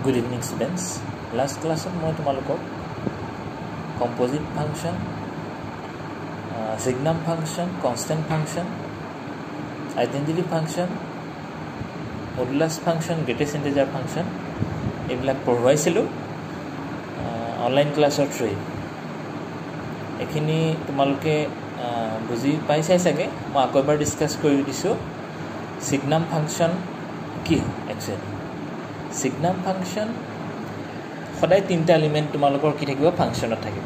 Good evening students. Last class মই তোমালোকক composite function, signum function, constant function, identity function, modulus function, greatest integer function এইবিলাক পঢ়াইছিলো online ক্লাছৰ through. এখিনি তোমালোকে বুজি পাইছাই চাগে। মই আকৌ এবাৰ ডিসকাস কৰি দিছো signum function কি একচুৱেলি। signum function সদায় তিনটা এলিমেন্ট তোমালোকৰ কি থাকিব ফাংশনত থাকিব।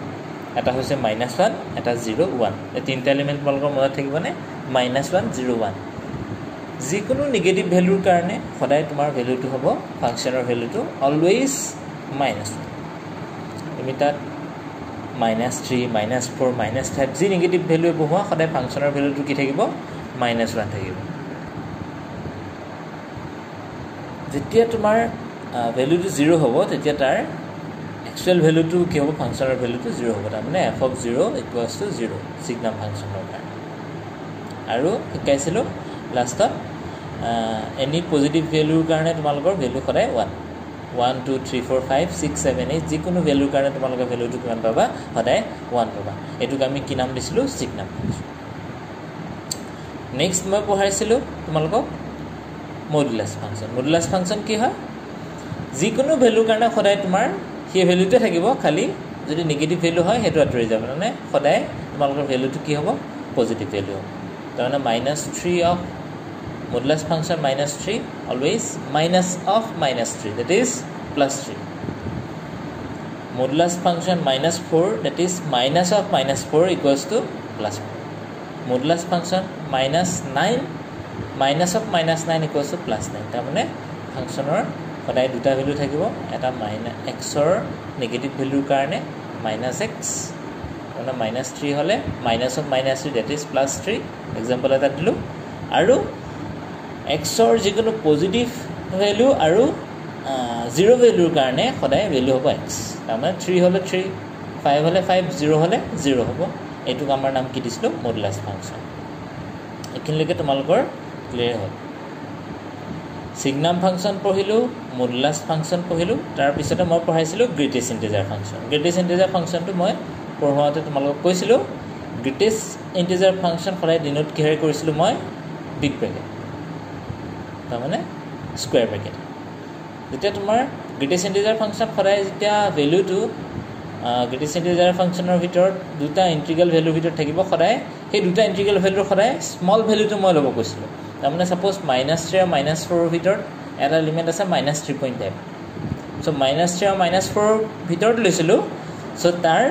এটা হৈছে -1 এটা 0 1। এই তিনটা এলিমেন্ট তোমালোকৰ মনত থাকিব নে -1 0 1। যিকোনো নেগেটিভ ভ্যালুৰ কাৰণে সদায় তোমাৰ ভ্যালুটো হ'ব ফাংশনৰ ভ্যালুটো অলৱেজ -1। তুমি তাত -3 -4 -5 যি নেগেটিভ ভ্যালু বহোৱা সদায় ফাংশনৰ ভ্যালুটো কি থাকিব -1 থাকিব। যেতিয়া তোমাৰ ভ্যালুটো 0 হ'ব তেতিয়া তাৰ actual value to কি হ'ব ফাংশনৰ ভ্যালুটো 0 হ'ব। তাৰ মানে f of 0 equals to 0 signum ফাংশনৰ কাৰণে। আৰু শিকাইছিলো লাষ্টত any positive value কাৰণে তোমালোকৰ ভ্যালু সদায় 1 1 2 3 4 5 6 7 8 যিকোনো ভ্যালুৰ কাৰণে তোমালোকৰ ভ্যালুটো কিমান পাবা সদায় 1 পাবা। এটোক আমি কি নাম দিছিলো signum ফাংশন। নেক্সট মই পঢ়াইছিলো তোমালোকক modulus ফাংশন। modulus ফাংশন কি হয় যিকোনো ভ্যালুৰ কাৰণে সদায় তোমাৰ সেই ভ্যালুটো থাকিব, খালি যদি নেগেটিভ ভ্যালু হয় হেতু আঁতৰি যাব। মানে সদায় তোমালোকৰ ভ্যালুটো কি হ'ব পজিটিভ ভ্যালু হ'ব। তাৰ মানে -3 of modulus function -3 always minus of -3 that is +3. modulus function -4 that is minus of -4 equals to +4. modulus function -9 minus of -9 equals to +9. তাৰ মানে ফাংশনৰ সদায় দুটা ভ্যালু থাকিব, এটা -x ৰ নেগেটিভ ভ্যালুৰ কাৰণে -x মানে -3 হলে minus of -3 that is +3 example এটা দিলো। আৰু x ৰ যিকোনো পজিটিভ ভ্যালু আৰু 0 ভ্যালুৰ কাৰণে সদায় ভ্যালু হ'ব x। তাৰ মানে 3 হলে 3 5 হলে 5 0 হলে 0 হ'ব। এইটোক আমাৰ নাম কি দিছিলো মডুলাস ফাংশন। এখিনলৈকে তোমালোকৰ ক্লিয়াৰ হ'ল। signum ফাংশন পঢ়িলো, মডুলাস ফাংশন পঢ়িলো, তাৰ পিছতে মই পঢ়াইছিলো greatest integer function. Greatest integer ফাংশনটো মই পঢ়াওঁতে তোমালোকক কৈছিলো গ্ৰেটেষ্ট ইন্টিজাৰ ফাংশন সদায় ডিনোট কিহেৰে কৰিছিলো মই বিগ ব্ৰেকেট তাৰ মানে স্কয়াৰ ব্ৰেকেট। যেতিয়া তোমাৰ গ্ৰেটেষ্ট ইন্টিজাৰ ফাংশন সদায় যেতিয়া ভ্যালুটো গ্ৰেটেষ্ট ইন্টিজাৰ ফাংশনৰ ভিতৰত দুটা ইন্টিগ্ৰেল ভ্যালুৰ ভিতৰত থাকিব, সদায় সেই দুটা ইন্টিগ্ৰেল ভ্যালুৰ সদায় স্মল ভ্যালুটো মই ল'ব কৈছিলো। তাৰ মানে সাপোজ -3 আৰু -4 ৰ ভিতৰত এটা এলিমেন্ট আছে -3.5। সো -3 আৰু -4 ৰ ভিতৰত লৈছিলো। সো তাৰ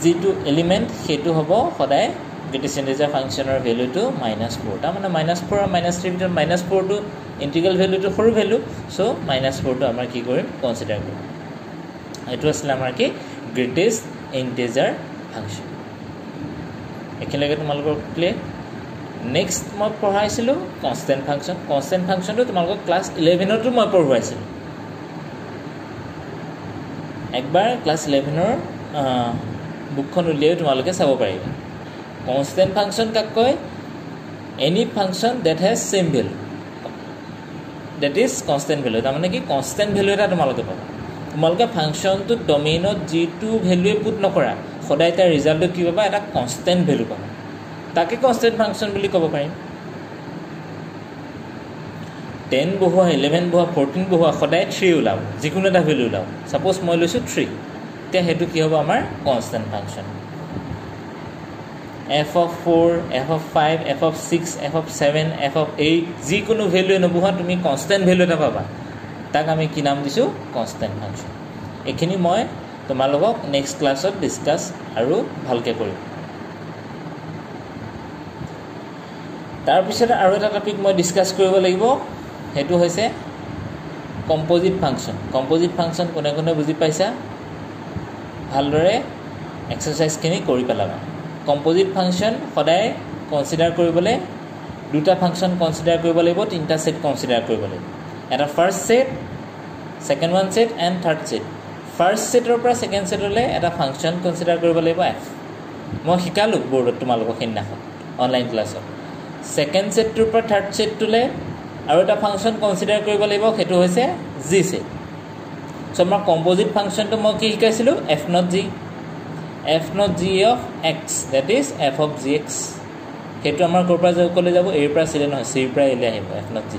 যেটো এলিমেন্ট হেতু হ'ব সদায় গ্ৰেটেষ্ট ইন্টিজাৰ ফাংশনৰ ভ্যালুটো -4। তাৰ মানে -4 আৰু -3 ভিতৰত -4 টো ইন্টিগ্ৰেল ভ্যালুটো সৰু ভ্যালু। সো -4 টো আমাৰ কি কৰিম কনসিডাৰ কৰিম। এটো আছিল আমাৰ কি গ্ৰেটেষ্ট ইন্টিজাৰ ফাংশন। একেলগে তোমালোকৰ ক্লিয়াৰ। নেক্সট মই পঢ়াইছিলো কনস্ট্যান্ট ফাংশন। কনস্ট্যান্ট ফাংশনটো তোমালোকক ক্লাস 11 টো মই পঢ়াইছিলো। একবাৰ ক্লাস 11 ৰ বুকখন উলিয়াই তোমালোকে চাব পাৰিবা। কনস্ট্যান্ট ফাংশন কাক কয়? Any function that has same value that is constant value। তাৰ মানে কি কনস্ট্যান্ট ভ্যালু এটা তোমালোকে পাবা। তোমালোকে ফাংশনটো ডমেইনত যেটো ভ্যালুৱে পুট নকৰা সদায় তাৰ ৰিজাল্টটো কি পাবা এটা কনস্ট্যান্ট ভ্যালু পাবা। তাকে কনস্ট্যান্ট ফাংশন বুলি ক'ব পাৰিম। 10 বহোৱা 11 বহোৱা 14 বহোৱা সদায় 3 ওলাব, যিকোনো এটা ভ্যালু ওলাব। সাপোজ মই লৈছো 3, তে হেতু কি হ'ব আমাৰ constant function. f of 4 f of 5 f of 6 f of 7 f of 8 যিকোনো ভ্যালু নবহোৱা তুমি কনস্ট্যান্ট ভ্যালু এটা পাবা, তাক আমি কি নাম দিছো কনস্ট্যান্ট ফাংশন। এখিনি মই তোমালোকক নেক্সট ক্লাছত ডিসকাস আৰু ভালকে কৰিম। তাৰ পিছত আৰু এটা টপিক মই ডিসকাস কৰিব লাগিব, হেতু হৈছে কম্পোজিট ফাংশন। কম্পোজিট ফাংশন কোনে কোনে বুজি পাইছা ভালদৰে এক্সাৰসাইজখিনি কৰি পেলাবা। কম্পোজিট ফাংশন সদায় কনসিডাৰ কৰিবলৈ দুটা ফাংশন কনসিডাৰ কৰিব লাগিব, তিনটা সেট কনসিডাৰ কৰিব লাগিব। এটা first set, second one set and third set. First সেটৰ পৰা সেকেন্ড সেটলৈ এটা ফাংশন কনসিডাৰ কৰিব লাগিব f। মই শিকালো বৰ্ডত তোমালোকক সেইদিনাখন অনলাইন ক্লাছত। সেকেন্ড সেটটোৰ পৰা থাৰ্ড সেটটোলৈ আৰু এটা ফাংশন কনসিডাৰ কৰিব লাগিব, হেতু হৈছে g সেট। সো আমাৰ কম্পোজিট ফাংচনটো মই কি শিকাইছিলো f not g of x that is f of gx হেতু আমাৰ কোৰ পৰা কলে যাব a পৰা চিলে নহয় c পৰা এলে আহিব f not g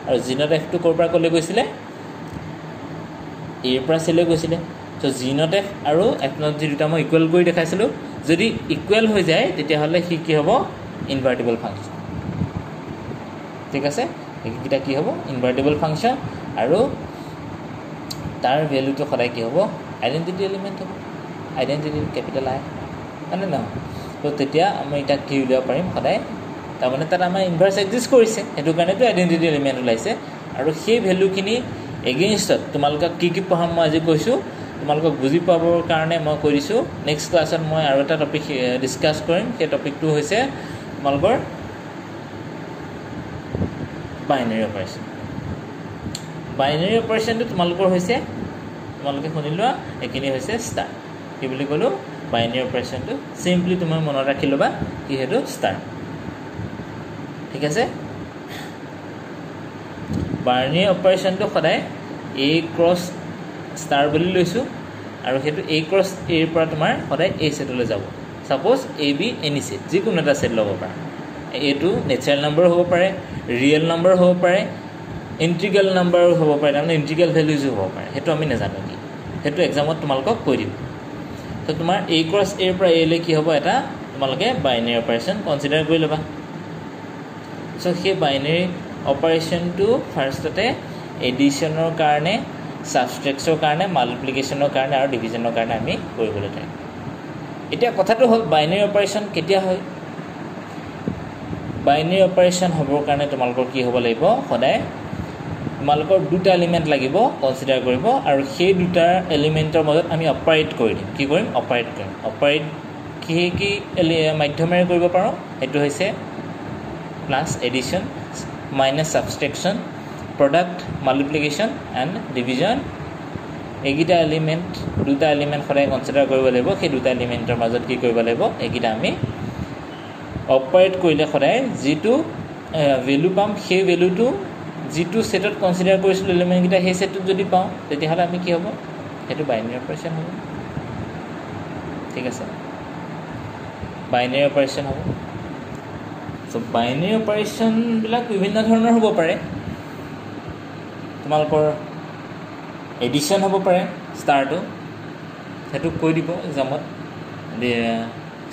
আৰু g not f টো কোৰ পৰা কলে গৈছিলে a পৰা চিলে গৈছিলে সো g not f আৰু f not g দুটা মই ইকুৱেল কৰি দেখাইছিলো যদি ইকুৱেল হৈ যায় তেতিয়া হলে কি হ'ব ইনভাৰ্টিবল ফাংচন ঠিক আছে এইকিটা কি হ'ব ইনভাৰ্টিবল ফাংচন আৰু তাৰ ভ্যালুটো সদায় কি হ'ব আইডেন্টিটি এলিমেন্ট হ'ব আইডেন্টিটি ক্যাপিটাল আই মানে না তো তেতিয়া আমি এটা কি উলিয়াব পাৰিম সদায় তাৰ মানে তাত আমাৰ ইনভাৰ্স এক্সিষ্ট কৰিছে হেতু কাৰণে তো আইডেন্টিটি এলিমেন্ট ওলাইছে আৰু সেই ভ্যালুখিনি এগেইনষ্টত তোমালোকক কি পঢ়াম মই আজি কৈছো তোমালোকক বুজি পাবৰ কাৰণে মই কৰিছো নেক্সট ক্লাছত মই আৰু এটা টপিক ডিসকাস কৰিম সেই টপিকটো হৈছে তোমালোকৰ বাইনাৰী অপাৰেচন বাইনাৰী অপাৰেচনটো তোমালোকৰ হৈছে তোমালোকে শুনিলোৱা এখিনি হৈছে ষ্টাৰ কি বুলি কলো বাইনাৰী অপাৰেচনটো সিম্পলি তুমি মনত ৰাখি লবা কি হেতু ষ্টাৰ ঠিক আছে বাইনাৰী অপাৰেচনটো সদায় a ক্ৰস ষ্টাৰ বুলি লৈছো আৰু হেতু a ক্ৰস a ৰ পৰা তোমাৰ সদায় a সেটলৈ যাব suppose a b any set যিকোনো এটা সেট লব পাৰা a টো নেচাৰেল নম্বৰ হ'ব পাৰে ৰিয়েল নম্বৰ হ'ব পাৰে ইন্টিগ্ৰেল নম্বৰ হ'ব পাৰে মানে ইন্টিগ্ৰেল ভ্যালুজ হ'ব পাৰে হেতু আমি নাজানো কি হেতু এক্সামত তোমালোকক কৈ দিম তো তোমাৰ a ক্ৰস a ৰ পৰা a লৈ কি হ'ব এটা তোমালোকে বাইনাৰী অপাৰেচন কনসিডাৰ কৰি লবা সো সেই বাইনাৰী অপাৰেচনটো ফাৰ্ষ্টতে এডিশনৰ কাৰণে সাবট্ৰেকচনৰ কাৰণে মাল্টিপ্লিকেশনৰ কাৰণে আৰু ডিভিজনৰ কাৰণে আমি কৰিবলৈ থাকে এতিয়া কথাটো হ'ল বাইনাৰী অপাৰেচন কেতিয়া হয় বাইনাৰী অপাৰেচন হ'বৰ কাৰণে তোমালোকৰ কি হ'ব লাগিব সদায় তোমালোকৰ দুটা এলিমেন্ট লাগিব কনসিডাৰ কৰিব আৰু সেই দুটা এলিমেন্টৰ মাজত আমি অপাৰেট কৰি দিম কি কৰিম অপাৰেট কি মাধ্যমেৰে কৰিব পাৰো এটো হৈছে plus addition minus subtraction product multiplication and division এগিটা এলিমেন্ট দুটা এলিমেন্ট সদায় কনসিডাৰ কৰিব লাগিব সেই দুটা এলিমেন্টৰ মাজত কি কৰিব লাগিব এগিটা আমি অপাৰেট কৰিলে সদায় যেটো ভ্যালু পাম সেই ভ্যালুটো যেটো সেটত কনসিডাৰ কৰিছিল এলিমেন্ট গিটা সেই সেটত যদি পাও তেতিয়া হলে আমি কি হ'ব হেতু বাইনাৰী অপাৰেচন হ'ব ঠিক আছে বাইনাৰী অপাৰেচন হ'ব সো বাইনাৰী অপাৰেচন বিলাক বিভিন্ন ধৰণৰ হ'ব পাৰে তোমালোকৰ এডিশন হ'ব পাৰে ষ্টাৰটো হেতু কৈ দিব এক্সামত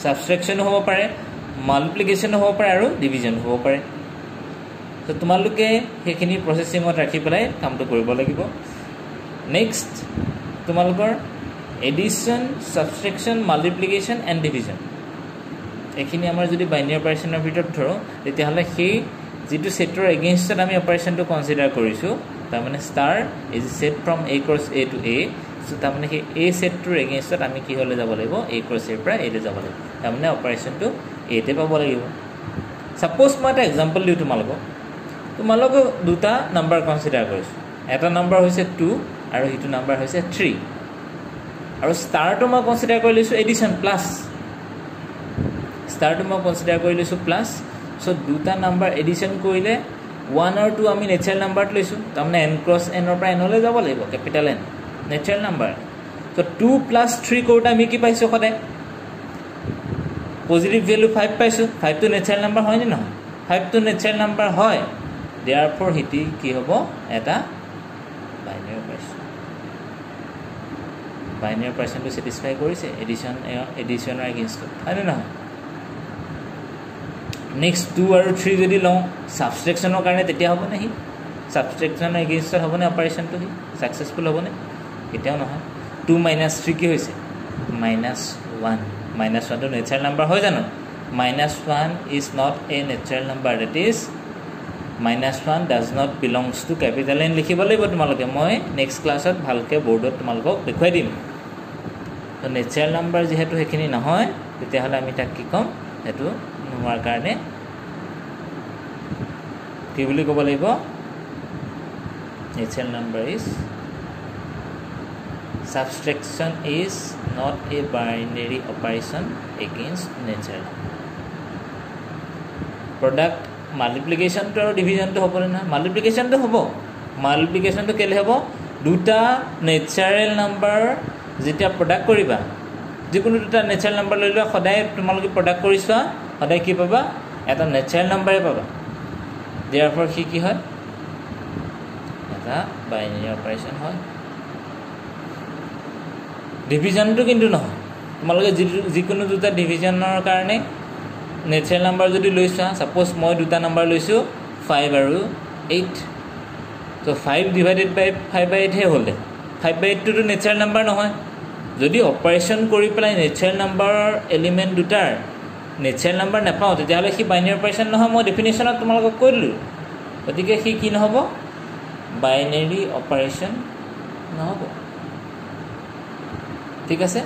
সাবট্ৰেকচন হ'ব পাৰে মাল্টিপ্লিকেশন হ'ব পাৰে আৰু ডিভিজন হ'ব পাৰে তো তোমালোকে হেখিনি প্ৰসেসিংত ৰাখি পেলাই কামটো কৰিব লাগিব নেক্সট তোমালোকৰ এডিশন সাবট্ৰেকচন মাল্টিপ্লিকেশন এণ্ড ডিভিজন এখিনি আমাৰ যদি বাইনাৰী অপাৰেচনৰ ভিতৰত ধৰো তেতিয়া হলে সেই যেটো সেটৰ এগেইনষ্টত আমি অপাৰেচনটো কনসিডাৰ কৰিছো তাৰ মানে star is set from a cross a to a so তাৰ মানে সেই a সেটৰ এগেইনষ্টত আমি কি হলে যাব লাগিব a ক্ৰস a পৰা a লৈ যাব লাগিব তাৰ মানে অপাৰেচনটো a তে পাব লাগিব সাপোজ মই এটা এক্সাম্পল দিও তোমালোকক দুটা নাম্বাৰ কনসিডাৰ কৰিছো এটা নাম্বাৰ হৈছে 2 আৰু হিটো নাম্বাৰ হৈছে 3 আৰু ষ্টাৰটো মই কনসিডাৰ কৰি লৈছো এডিশন প্লাস ষ্টাৰটো মই কনসিডাৰ কৰি লৈছো প্লাস সো দুটা নাম্বাৰ এডিশন কৰিলে 1 আৰু 2 আমি নেচাৰেল নাম্বাৰত লৈছো তাৰমানে n ক্ৰস n ৰ পৰা n লৈ যাব লাগিব ক্যাপিটাল N নেচাৰেল নাম্বাৰ তো 2 + 3 কোটা আমি কি পাইছো সদায় পজিটিভ ভ্যালু 5 পাইছো 5 টো নেচাৰেল নাম্বাৰ হয় নে নহয় 5 টো নেচাৰেল নাম্বাৰ হয় therefore হিটি কি হ'ব এটা বাইনাৰী অপাৰেচনটো স্যাটিসফাই কৰিছে এডিশনৰ এগেইনষ্ট হয় নে নহয় নেক্সট 2 আৰু 3 যদি লওঁ সাবট্ৰেকচনৰ কাৰণে তেতিয়া হ'ব নেহি সাবট্ৰেকচনৰ এগেইনষ্টত হ'ব নে অপাৰেচনটো কি সাকসেসফুল হ'ব নে এতিয়াও নহয় 2 - 3 কি হৈছে -1 -1 টো নেচাৰেল নাম্বাৰ হয় জানো -1 is not a natural number that is -1 does not belongs to capital N লিখিব লাগিব তোমালোকে মই নেক্সট ক্লাছত ভালকে বোৰ্ডত তোমালোকক দেখুৱাই দিম তো নেচাৰেল নাম্বাৰ যেহেতু হেখিনি নহয় তেতিয়া হলে আমি তাক কি কম হেতু নোৱাৰ কাৰণে কি বুলি ক'ব লাগিব natural number is subtraction is not a binary operation against natural product multiplication to division to hobo na multiplication to hobo multiplication to kele hobo দুটা নেচাৰেল নাম্বাৰ যেতিয়া প্ৰডাক্ট কৰিবা যিকোনো দুটা নেচাৰেল নাম্বাৰ লৈ লোৱা সদায় তোমালোকে প্ৰডাক্ট কৰিছোৱা সদায় কি পাবা এটা নেচাৰেল নাম্বাৰে পাবা therefore কি হয় এটা বাইনাৰী অপাৰেচন হয় ডিভিজনটো কিন্তু নহয় তোমালোকে যিকোনো দুটা ডিভিজনৰ কাৰণে নেচাৰেল নাম্বাৰ যদি লৈছা সাপোজ মই দুটা নাম্বাৰ লৈছো 5 আৰু 8 তো 5 ডিভাইডেড বাই 5/8 হে হলে 5/8 টো নেচাৰেল নাম্বাৰ নহয় যদি অপাৰেচন কৰি পেলাই নেচাৰেল নাম্বাৰৰ এলিমেন্ট দুটাৰ নেচাৰেল নাম্বাৰ নাপাও তেতিয়াহলে কি বাইনাৰী অপাৰেচন নহয় মই ডেফিনিশনত তোমালোকক কৈ দিলো গতিকে কি নহব বাইনাৰী অপাৰেচন নহব ঠিক আছে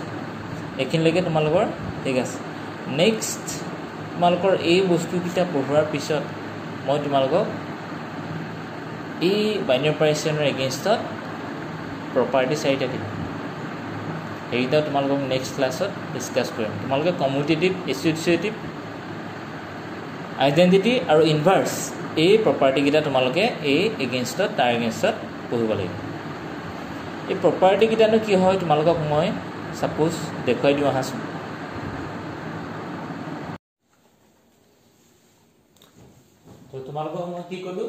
এখিনলৈকে তোমালোকৰ ঠিক আছে নেক্সট তোমালোকৰ এই বস্তু কিটা পঢ়োৱাৰ পিছত মই তোমালোকক এই বাইনাৰী অপাৰেচনৰ এগেইনষ্টত প্ৰপাৰ্টি চাৰিটা দিম এইটা তোমালোকক নেক্সট ক্লাছত ডিসকাস কৰিম তোমালোকে কমিউটেটিভ এসোসিয়েটিভ আইডেন্টিটি আৰু ইনভাৰ্স এই প্ৰপাৰ্টি কিটা তোমালোকে এই এগেইনষ্টত তাৰ এগেইনষ্টত পঢ়িব লাগিব এই প্ৰপাৰ্টি কিটানো কি হয় তোমালোকক মই সাপোজ দেখুৱাই দিও আহাছো তো তোমালোকক মই কি কলো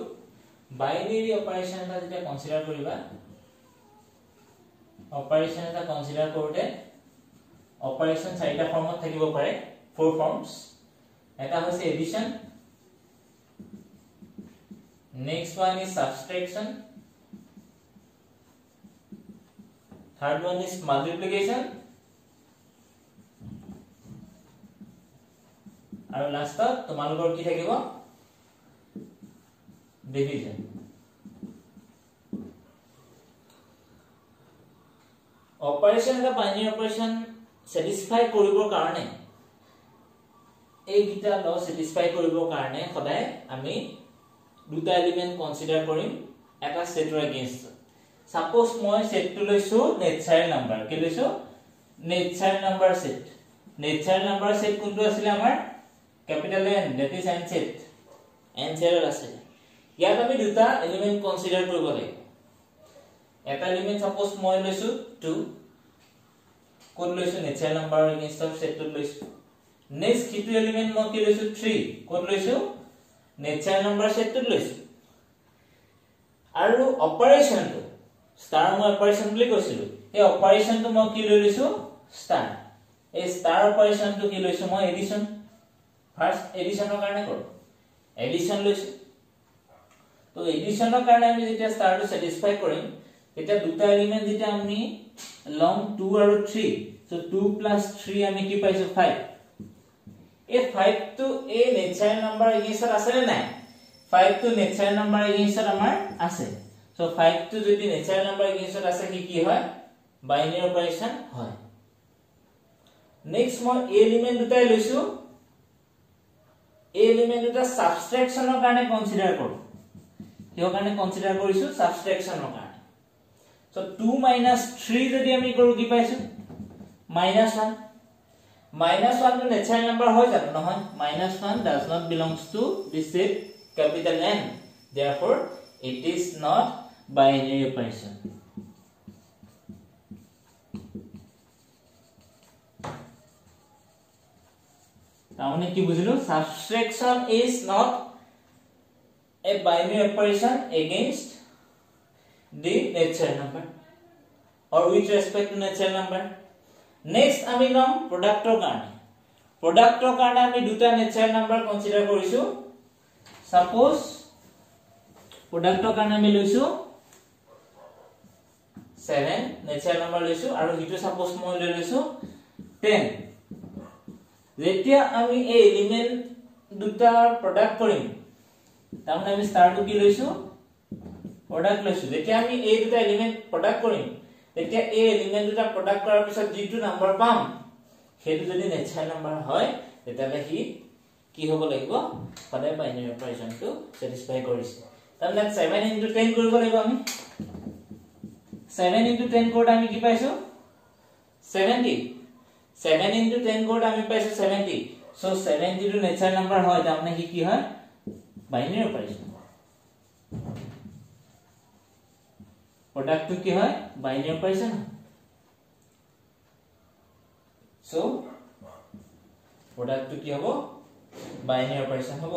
বাইনাৰী অপাৰেচন এটা যেতিয়া কনসিডাৰ কৰিবা অপাৰেচন এটা কনসিডাৰ কৰোতে অপাৰেচন চাৰিটা ফৰ্মত থাকিব পাৰে ফ'ৰ ফৰ্মস এটা হৈছে addition next one is subtraction third one is multiplication আৰু লাষ্টত তোমালোকৰ কি থাকিব ডিভিজন অপাৰেচন এটা বাইনাৰী অপাৰেচন স্যাটিসফাই কৰিবৰ কাৰণে এই গিটা ল স্যাটিসফাই কৰিবৰ কাৰণে সদায় আমি দুটা এলিমেন্ট কনসিডাৰ কৰিম এটা সেটৰ এগেইনষ্ট সাপোজ মই সেটটো লৈছো নেচাৰেল নাম্বাৰ কি লৈছো নেচাৰেল নাম্বাৰ সেট কোনটো আছিল আমাৰ capital N that is n set আছে ইয়াত আমি দুটা এলিমেন্ট কনসিডাৰ কৰিব লাগিব এটা এলিমেন্ট সাপোজ মই লৈছো 2 কোন লৈছো নেচাৰেল নাম্বাৰ এগেইনষ্ট অফ সেটটো লৈছো নেক্সট কিটো এলিমেন্ট মই কি লৈছো 3 কোন লৈছো নেচাৰেল নাম্বাৰ সেটটো লৈছো আৰু অপাৰেচনটো স্টাৰ মই অপাৰেচন বুলি কৈছিলো এই অপাৰেচনটো মই কি লৈছো স্টাৰ এই স্টাৰ অপাৰেচনটো কি লৈছো মই এডিশন ফাৰ্স্ট এডিশনৰ কাৰণে কৰো এডিশন লৈছো তো এডিশনৰ কাৰণে আমি যেতিয়া স্টাৰটো স্যাটিসফাই কৰিম তেতিয়া দুটা এলিমেন্ট যেতিয়া আমি লং 2 আৰু 3 সো 2 + 3 আমি কি পাইছো 5 এই 5 টো এই নেচাৰেল নাম্বাৰ এগেইনষ্টত আছে নে নাই 5 টো নেচাৰেল নাম্বাৰ এগেইনষ্টত আমাৰ আছে সো 5 টো যদি নেচাৰেল নাম্বাৰ এগেইনষ্টত আছে কি হয় বাইনাৰী অপাৰেচন হয় নেক্সট মই এলিমেন্ট দুটাই লৈছো এলিমেন্ট দুটা সাবট্ৰেকশনৰ কাৰণে কনসিডাৰ কৰো কিহৰ কাৰণে কনসিডাৰ কৰিছো সাবট্ৰেকশনৰ কাৰণে সো 2 - 3 যদি আমি কৰো কি পাইছো -1 -1 টো নেচাৰেল নাম্বাৰ হয় জানো নহয় -1 does not belongs to the set capital N therefore it is not binary operation তাহলে কি বুঝিলো subtraction is not a binary operation against the natural number or with respect to natural number next আমি লম প্ৰডাক্টৰ কাৰণে আমি দুটা natural number consider কৰিছো suppose প্ৰডাক্টৰ কাৰণে আমি লৈছো 7 natural number লৈছো আৰু হিটো suppose মই লৈছো 10 যেতিয়া আমি এই এলিমেন্ট দুটা প্ৰডাক্ট কৰিম তাহলে আমি স্টাৰটো কি লৈছো প্ৰডাক্ট লৈছো যেতিয়া আমি এই দুটা এলিমেন্ট প্ৰডাক্ট কৰিম তেতিয়া এই এলিমেন্ট দুটা প্ৰডাক্ট কৰাৰ পিছত যেটো নম্বৰ পাম সেইটো যদি নেচাৰেল নম্বৰ হয় তেতিয়ালে কি হ'ব লাগিব সদায় বাইনাৰী অপাৰেচনটো স্যাটিসফাই কৰিছে তাহলে 7 * 10 কৰিব লাগিব আমি 7 * 10 কোড আমি কি পাইছো 70 7 * 10 কোড আমি পাইছো 70 সো 70 টো নেচাৰেল নম্বৰ হয় তাৰমানে কি হয় বাইনাৰী অপাৰেচন প্ৰডাক্টটো কি হয় বাইনাৰী অপাৰেচন সো প্ৰডাক্টটো কি হ'ব বাইনাৰী অপাৰেচন হ'ব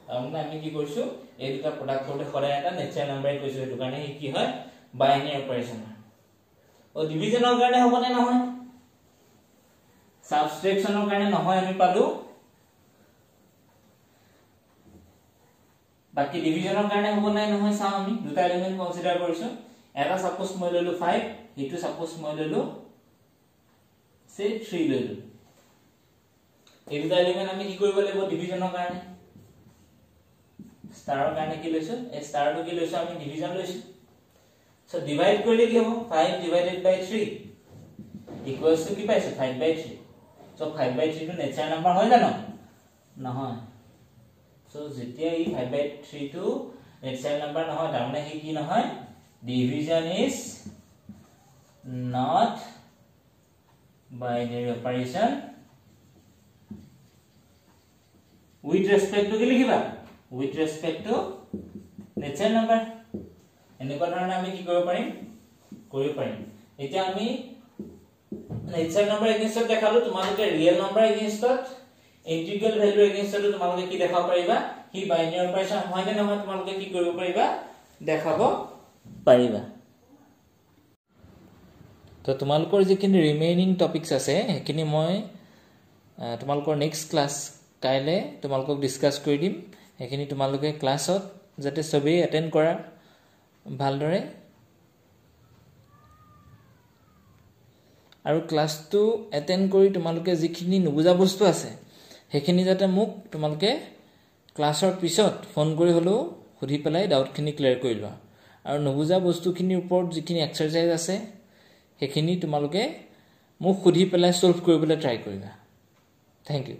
তাৰমানে আমি কি কৰিছো এই দুটা প্ৰডাক্ট কৰতে সদায় এটা নেচাৰেল নাম্বাৰ কৈছো এটো কাৰণে কি হয় বাইনাৰী অপাৰেচন ও ডিভিজনৰ কাৰণে হ'ব নে নহয় সাবট্ৰেকচনৰ কাৰণে নহয় আমি পালো বাকি ডিভিজনৰ কাৰণে হ'ব নাই নহয় চাও আমি দুটা এলিমেন্ট কনসিডাৰ কৰিছো এটা সাপোজ মই ললো 5 হিটো সাপোজ মই ললো সে 3 ললো এই দুটা এলিমেন্ট আমি কি কৰিব লাগিব ডিভিজনৰ কাৰণে স্টাৰৰ কাৰণে কি লৈছো এই স্টাৰটো কি লৈছো আমি ডিভিজন লৈছো সো ডিভাইড কৰিলে কি হ'ব 5 ডিভাইডেড বাই 3 ইকুৱেলস টু কি পাইছো 5/3 সো 5/3 টো নেচাৰেল নাম্বাৰ হয় জানো নহয় সো যেতিয়া এই 5/3 টো নেচাৰেল নাম্বাৰ নহয় তাৰমানে হি কি নহয় division is not binary operation with respect to কি লিখিবা with respect to natural number এনেকুৱা ধৰণে আমি কি কৰিব পাৰিম এতিয়া আমি natural number against দেখালো তোমালোকে real number against integral value against তোমালোকে কি দেখাব পাৰিবা হি বাইনাৰী অপাৰেচন হয় নে নহয় তোমালোকে কি কৰিব পাৰিবা দেখাব পাৰিবা তো তোমালোকৰ যিখিনি ৰিমেইনিং টপিকস আছে হেখিনি মই তোমালোকৰ নেক্সট ক্লাস কাইলে তোমালোকক ডিসকাস কৰি দিম হেখিনি তোমালোকে ক্লাছত যাতে সবেই এটেন্ড কৰা ভালদৰে আৰু ক্লাসটো এটেন্ড কৰি তোমালোকে যিখিনি নুবুজা বস্তু আছে হেখিনি যাতে মোক তোমালোকে ক্লাসৰ পিছত ফোন কৰি হলো সুধি পেলাই ডাউটখিনি ক্লিয়াৰ কৰি লোৱা আৰু নুবুজা বস্তুখিনিৰ ওপৰত যিখিনি এক্সাৰসাইজ আছে হেখিনি তোমালোকে মোক সুধি পেলাই সলভ কৰিবলৈ ট্ৰাই কৰিবা থ্যাংক ইউ